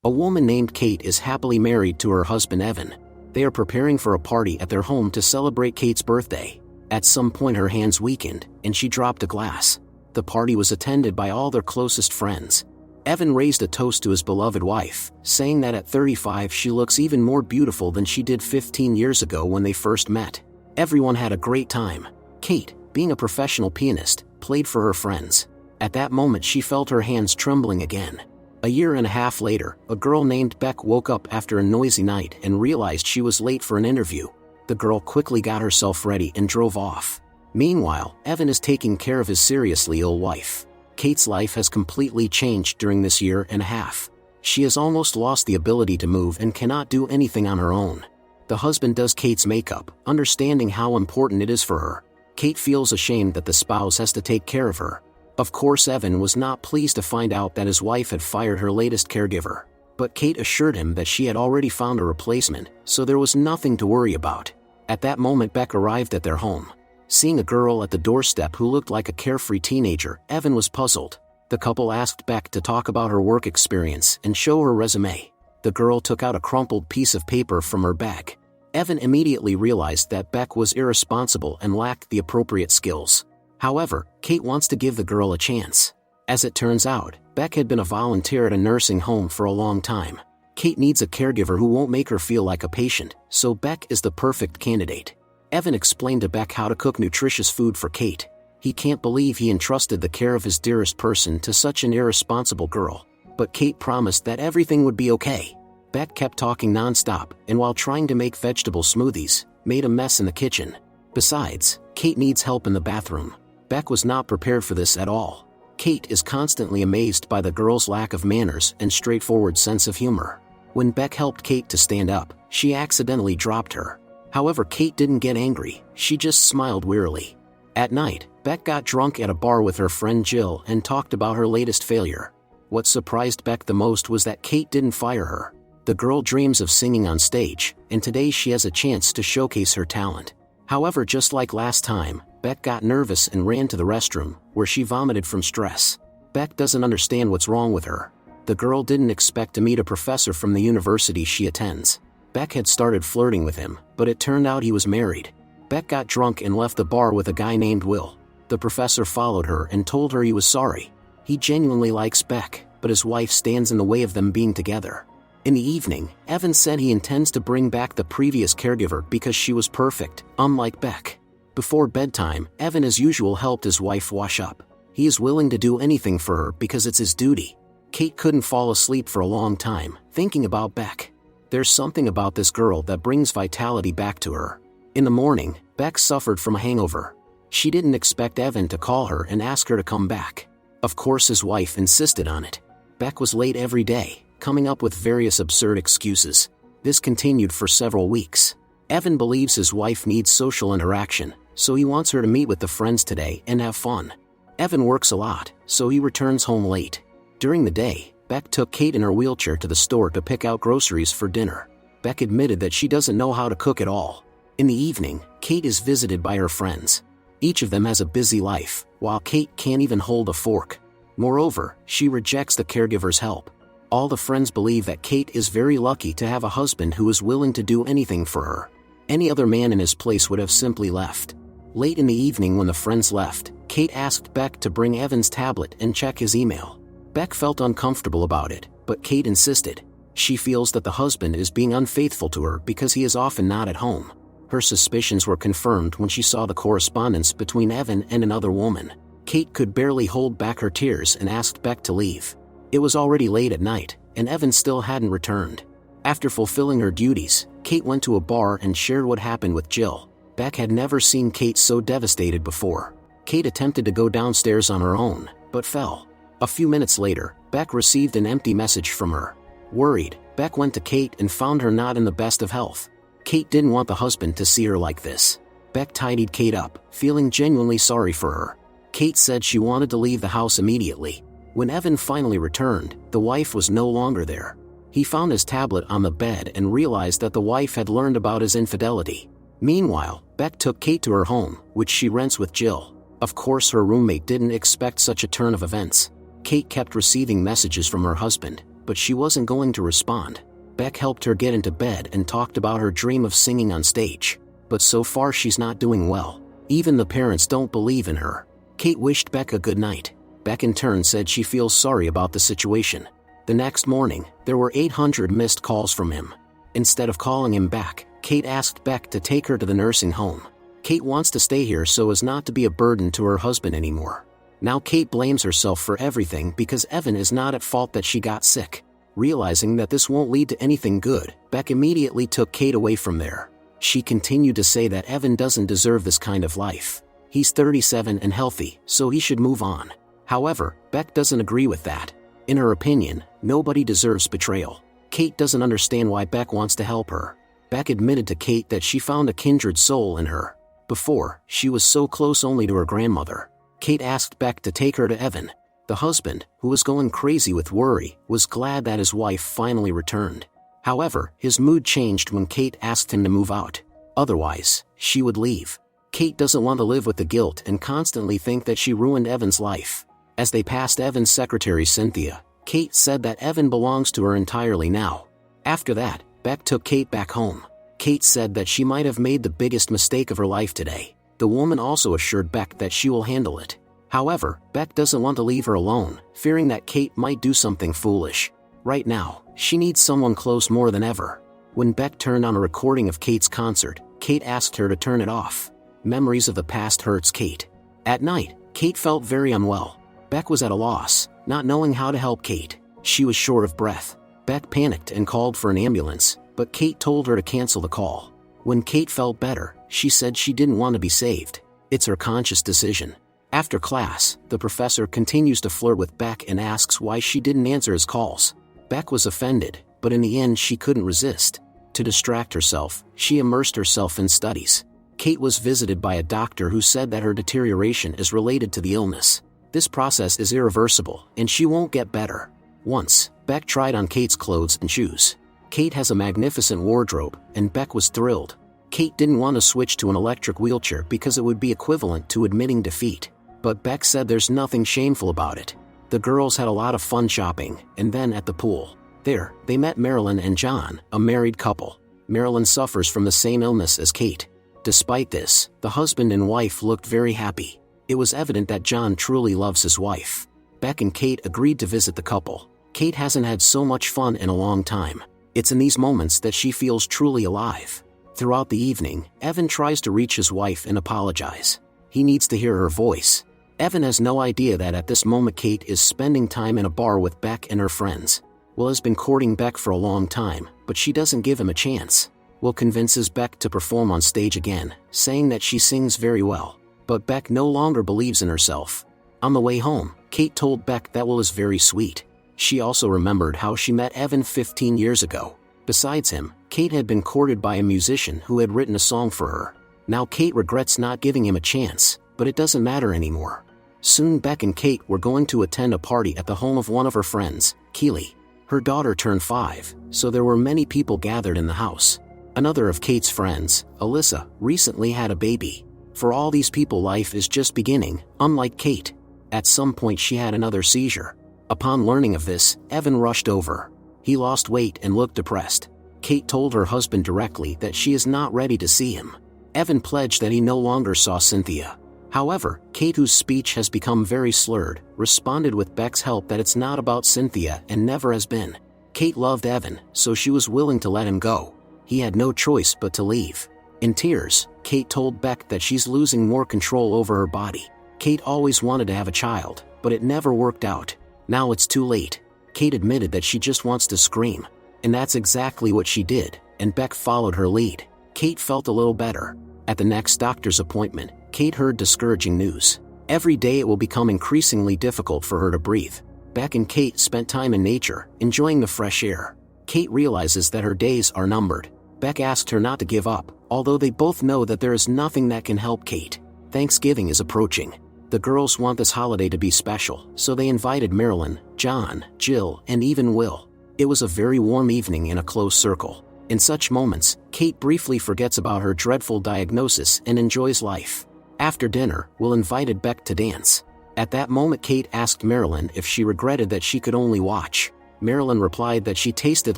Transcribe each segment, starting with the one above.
A woman named Kate is happily married to her husband Evan. They are preparing for a party at their home to celebrate Kate's birthday. At some point her hands weakened, and she dropped a glass. The party was attended by all their closest friends. Evan raised a toast to his beloved wife, saying that at 35 she looks even more beautiful than she did 15 years ago when they first met. Everyone had a great time. Kate, being a professional pianist, played for her friends. At that moment she felt her hands trembling again. A year and a half later, a girl named Beck woke up after a noisy night and realized she was late for an interview. The girl quickly got herself ready and drove off. Meanwhile, Evan is taking care of his seriously ill wife. Kate's life has completely changed during this year and a half. She has almost lost the ability to move and cannot do anything on her own. The husband does Kate's makeup, understanding how important it is for her. Kate feels ashamed that the spouse has to take care of her. Of course, Evan was not pleased to find out that his wife had fired her latest caregiver. But Kate assured him that she had already found a replacement, so there was nothing to worry about. At that moment Beck arrived at their home. Seeing a girl at the doorstep who looked like a carefree teenager, Evan was puzzled. The couple asked Beck to talk about her work experience and show her resume. The girl took out a crumpled piece of paper from her bag. Evan immediately realized that Beck was irresponsible and lacked the appropriate skills. However, Kate wants to give the girl a chance. As it turns out, Beck had been a volunteer at a nursing home for a long time. Kate needs a caregiver who won't make her feel like a patient, so Beck is the perfect candidate. Evan explained to Beck how to cook nutritious food for Kate. He can't believe he entrusted the care of his dearest person to such an irresponsible girl. But Kate promised that everything would be okay. Beck kept talking non-stop, and while trying to make vegetable smoothies, made a mess in the kitchen. Besides, Kate needs help in the bathroom. Beck was not prepared for this at all. Kate is constantly amazed by the girl's lack of manners and straightforward sense of humor. When Beck helped Kate to stand up, she accidentally dropped her. However, Kate didn't get angry, she just smiled wearily. At night, Beck got drunk at a bar with her friend Jill and talked about her latest failure. What surprised Beck the most was that Kate didn't fire her. The girl dreams of singing on stage, and today she has a chance to showcase her talent. However, just like last time, Beck got nervous and ran to the restroom, where she vomited from stress. Beck doesn't understand what's wrong with her. The girl didn't expect to meet a professor from the university she attends. Beck had started flirting with him, but it turned out he was married. Beck got drunk and left the bar with a guy named Will. The professor followed her and told her he was sorry. He genuinely likes Beck, but his wife stands in the way of them being together. In the evening, Evan said he intends to bring back the previous caregiver because she was perfect, unlike Beck. Before bedtime, Evan as usual helped his wife wash up. He is willing to do anything for her because it's his duty. Kate couldn't fall asleep for a long time, thinking about Beck. There's something about this girl that brings vitality back to her. In the morning, Beck suffered from a hangover. She didn't expect Evan to call her and ask her to come back. Of course his wife insisted on it. Beck was late every day, coming up with various absurd excuses. This continued for several weeks. Evan believes his wife needs social interaction, so he wants her to meet with the friends today and have fun. Evan works a lot, so he returns home late. During the day, Beck took Kate in her wheelchair to the store to pick out groceries for dinner. Beck admitted that she doesn't know how to cook at all. In the evening, Kate is visited by her friends. Each of them has a busy life, while Kate can't even hold a fork. Moreover, she rejects the caregiver's help. All the friends believe that Kate is very lucky to have a husband who is willing to do anything for her. Any other man in his place would have simply left. Late in the evening when the friends left, Kate asked Beck to bring Evan's tablet and check his email. Beck felt uncomfortable about it, but Kate insisted. She feels that the husband is being unfaithful to her because he is often not at home. Her suspicions were confirmed when she saw the correspondence between Evan and another woman. Kate could barely hold back her tears and asked Beck to leave. It was already late at night, and Evan still hadn't returned. After fulfilling her duties, Kate went to a bar and shared what happened with Jill. Beck had never seen Kate so devastated before. Kate attempted to go downstairs on her own, but fell. A few minutes later, Beck received an empty message from her. Worried, Beck went to Kate and found her not in the best of health. Kate didn't want the husband to see her like this. Beck tidied Kate up, feeling genuinely sorry for her. Kate said she wanted to leave the house immediately. When Evan finally returned, the wife was no longer there. He found his tablet on the bed and realized that the wife had learned about his infidelity. Meanwhile, Beck took Kate to her home, which she rents with Jill. Of course her roommate didn't expect such a turn of events. Kate kept receiving messages from her husband, but she wasn't going to respond. Beck helped her get into bed and talked about her dream of singing on stage. But so far she's not doing well. Even the parents don't believe in her. Kate wished Beck a good night. Beck in turn said she feels sorry about the situation. The next morning, there were 800 missed calls from him. Instead of calling him back, Kate asked Beck to take her to the nursing home. Kate wants to stay here so as not to be a burden to her husband anymore. Now Kate blames herself for everything because Evan is not at fault that she got sick. Realizing that this won't lead to anything good, Beck immediately took Kate away from there. She continued to say that Evan doesn't deserve this kind of life. He's 37 and healthy, so he should move on. However, Beck doesn't agree with that. In her opinion, nobody deserves betrayal. Kate doesn't understand why Beck wants to help her. Beck admitted to Kate that she found a kindred soul in her. Before, she was so close only to her grandmother. Kate asked Beck to take her to Evan. The husband, who was going crazy with worry, was glad that his wife finally returned. However, his mood changed when Kate asked him to move out. Otherwise, she would leave. Kate doesn't want to live with the guilt and constantly think that she ruined Evan's life. As they passed Evan's secretary Cynthia, Kate said that Evan belongs to her entirely now. After that, Beck took Kate back home. Kate said that she might have made the biggest mistake of her life today. The woman also assured Beck that she will handle it. However, Beck doesn't want to leave her alone, fearing that Kate might do something foolish. Right now, she needs someone close more than ever. When Beck turned on a recording of Kate's concert, Kate asked her to turn it off. Memories of the past hurts Kate. At night, Kate felt very unwell. Beck was at a loss, not knowing how to help Kate. She was short of breath. Beck panicked and called for an ambulance, but Kate told her to cancel the call. When Kate felt better, she said she didn't want to be saved. It's her conscious decision. After class, the professor continues to flirt with Beck and asks why she didn't answer his calls. Beck was offended, but in the end she couldn't resist. To distract herself, she immersed herself in studies. Kate was visited by a doctor who said that her deterioration is related to the illness. This process is irreversible, and she won't get better. Once, Beck tried on Kate's clothes and shoes. Kate has a magnificent wardrobe, and Beck was thrilled. Kate didn't want to switch to an electric wheelchair because it would be equivalent to admitting defeat. But Beck said there's nothing shameful about it. The girls had a lot of fun shopping, and then at the pool. There, they met Marilyn and John, a married couple. Marilyn suffers from the same illness as Kate. Despite this, the husband and wife looked very happy. It was evident that John truly loves his wife. Beck and Kate agreed to visit the couple. Kate hasn't had so much fun in a long time. It's in these moments that she feels truly alive. Throughout the evening, Evan tries to reach his wife and apologize. He needs to hear her voice. Evan has no idea that at this moment Kate is spending time in a bar with Beck and her friends. Will has been courting Beck for a long time, but she doesn't give him a chance. Will convinces Beck to perform on stage again, saying that she sings very well. But Beck no longer believes in herself. On the way home, Kate told Beck that Will is very sweet. She also remembered how she met Evan 15 years ago. Besides him, Kate had been courted by a musician who had written a song for her. Now Kate regrets not giving him a chance, but it doesn't matter anymore. Soon Beck and Kate were going to attend a party at the home of one of her friends, Keely. Her daughter turned 5, so there were many people gathered in the house. Another of Kate's friends, Alyssa, recently had a baby. For all these people, life is just beginning, unlike Kate. At some point she had another seizure. Upon learning of this, Evan rushed over. He lost weight and looked depressed. Kate told her husband directly that she is not ready to see him. Evan pledged that he no longer saw Cynthia. However, Kate, whose speech has become very slurred, responded with Beck's help that it's not about Cynthia and never has been. Kate loved Evan, so she was willing to let him go. He had no choice but to leave. In tears, Kate told Beck that she's losing more control over her body. Kate always wanted to have a child, but it never worked out. Now it's too late. Kate admitted that she just wants to scream. And that's exactly what she did, and Beck followed her lead. Kate felt a little better. At the next doctor's appointment, Kate heard discouraging news. Every day it will become increasingly difficult for her to breathe. Beck and Kate spent time in nature, enjoying the fresh air. Kate realizes that her days are numbered. Beck asked her not to give up, although they both know that there is nothing that can help Kate. Thanksgiving is approaching. The girls want this holiday to be special, so they invited Marilyn, John, Jill, and even Will. It was a very warm evening in a close circle. In such moments, Kate briefly forgets about her dreadful diagnosis and enjoys life. After dinner, Will invited Beck to dance. At that moment, Kate asked Marilyn if she regretted that she could only watch. Marilyn replied that she tasted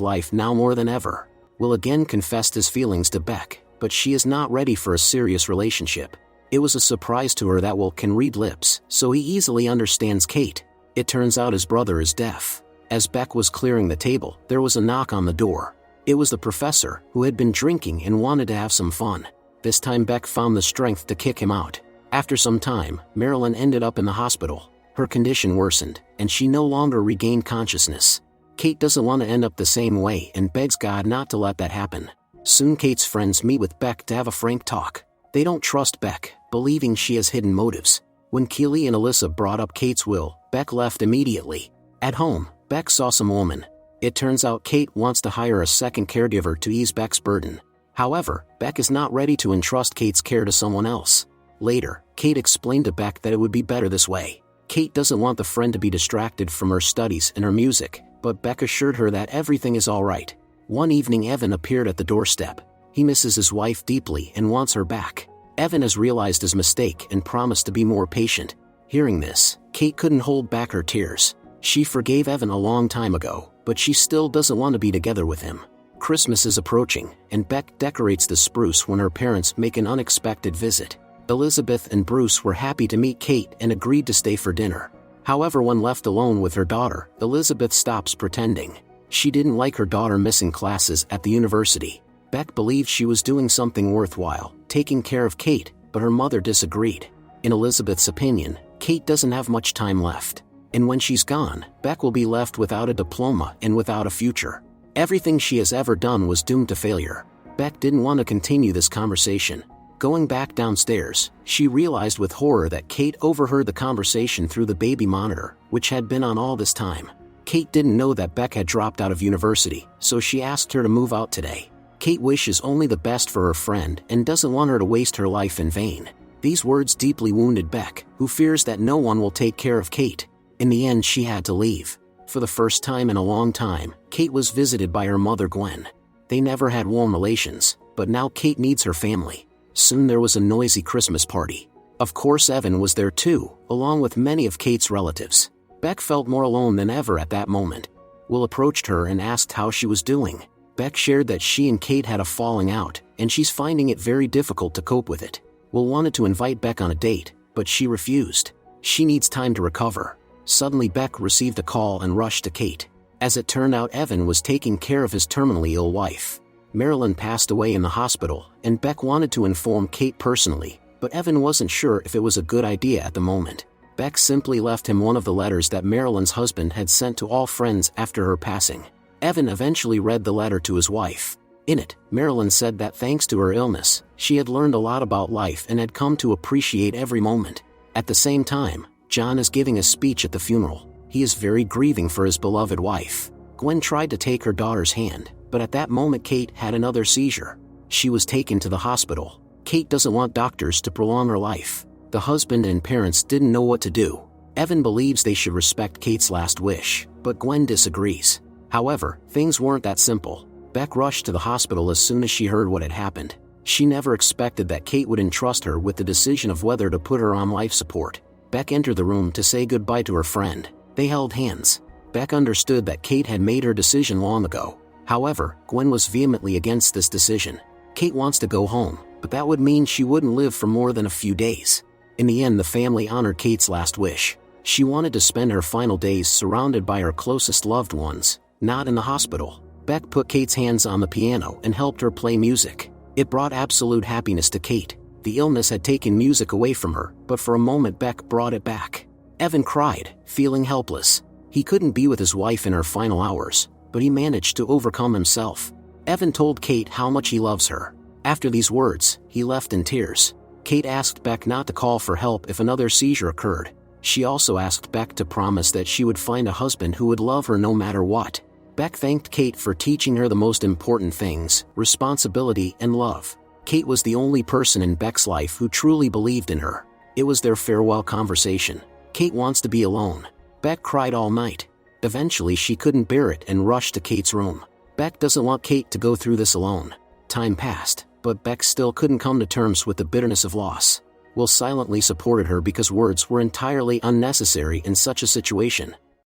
life now more than ever. Will again confessed his feelings to Beck, but she is not ready for a serious relationship. It was a surprise to her that Will can read lips, so he easily understands Kate. It turns out his brother is deaf. As Beck was clearing the table, there was a knock on the door. It was the professor, who had been drinking and wanted to have some fun. This time Beck found the strength to kick him out. After some time, Marilyn ended up in the hospital. Her condition worsened, and she no longer regained consciousness. Kate doesn't want to end up the same way and begs God not to let that happen. Soon Kate's friends meet with Beck to have a frank talk. They don't trust Beck, believing she has hidden motives. When Keely and Alyssa brought up Kate's will, Beck left immediately. At home, Beck saw some woman. It turns out Kate wants to hire a second caregiver to ease Beck's burden. However, Beck is not ready to entrust Kate's care to someone else. Later, Kate explained to Beck that it would be better this way. Kate doesn't want the friend to be distracted from her studies and her music, but Beck assured her that everything is alright. One evening Evan appeared at the doorstep. He misses his wife deeply and wants her back. Evan has realized his mistake and promised to be more patient. Hearing this, Kate couldn't hold back her tears. She forgave Evan a long time ago, but she still doesn't want to be together with him. Christmas is approaching, and Beck decorates the spruce when her parents make an unexpected visit. Elizabeth and Bruce were happy to meet Kate and agreed to stay for dinner. However, when left alone with her daughter, Elizabeth stops pretending. She didn't like her daughter missing classes at the university. Beck believed she was doing something worthwhile, taking care of Kate, but her mother disagreed. In Elizabeth's opinion, Kate doesn't have much time left. And when she's gone, Beck will be left without a diploma and without a future. Everything she has ever done was doomed to failure. Beck didn't want to continue this conversation. Going back downstairs, she realized with horror that Kate overheard the conversation through the baby monitor, which had been on all this time. Kate didn't know that Beck had dropped out of university, so she asked her to move out today. Kate wishes only the best for her friend and doesn't want her to waste her life in vain. These words deeply wounded Beck, who fears that no one will take care of Kate. In the end, she had to leave. For the first time in a long time, Kate was visited by her mother Gwen. They never had warm relations, but now Kate needs her family. Soon there was a noisy Christmas party. Of course Evan was there too, along with many of Kate's relatives. Beck felt more alone than ever at that moment. Will approached her and asked how she was doing. Beck shared that she and Kate had a falling out, and she's finding it very difficult to cope with it. Will wanted to invite Beck on a date, but she refused. She needs time to recover. Suddenly Beck received a call and rushed to Kate. As it turned out, Evan was taking care of his terminally ill wife. Marilyn passed away in the hospital, and Beck wanted to inform Kate personally, but Evan wasn't sure if it was a good idea at the moment. Beck simply left him one of the letters that Marilyn's husband had sent to all friends after her passing. Evan eventually read the letter to his wife. In it, Marilyn said that thanks to her illness, she had learned a lot about life and had come to appreciate every moment. At the same time, John is giving a speech at the funeral. He is very grieving for his beloved wife. Gwen tried to take her daughter's hand, but at that moment Kate had another seizure. She was taken to the hospital. Kate doesn't want doctors to prolong her life. The husband and parents didn't know what to do. Evan believes they should respect Kate's last wish, but Gwen disagrees. However, things weren't that simple. Beck rushed to the hospital as soon as she heard what had happened. She never expected that Kate would entrust her with the decision of whether to put her on life support. Beck entered the room to say goodbye to her friend. They held hands. Beck understood that Kate had made her decision long ago. However, Gwen was vehemently against this decision. Kate wants to go home, but that would mean she wouldn't live for more than a few days. In the end, the family honored Kate's last wish. She wanted to spend her final days surrounded by her closest loved ones, not in the hospital. Beck put Kate's hands on the piano and helped her play music. It brought absolute happiness to Kate. The illness had taken music away from her, but for a moment Beck brought it back. Evan cried, feeling helpless. He couldn't be with his wife in her final hours, but he managed to overcome himself. Evan told Kate how much he loves her. After these words, he left in tears. Kate asked Beck not to call for help if another seizure occurred. She also asked Beck to promise that she would find a husband who would love her no matter what. Beck thanked Kate for teaching her the most important things, responsibility and love. Kate was the only person in Beck's life who truly believed in her. It was their farewell conversation. Kate wants to be alone. Beck cried all night. Eventually she couldn't bear it and rushed to Kate's room. Beck doesn't want Kate to go through this alone. Time passed, but Beck still couldn't come to terms with the bitterness of loss. Will silently supported her because words were entirely unnecessary in such a situation.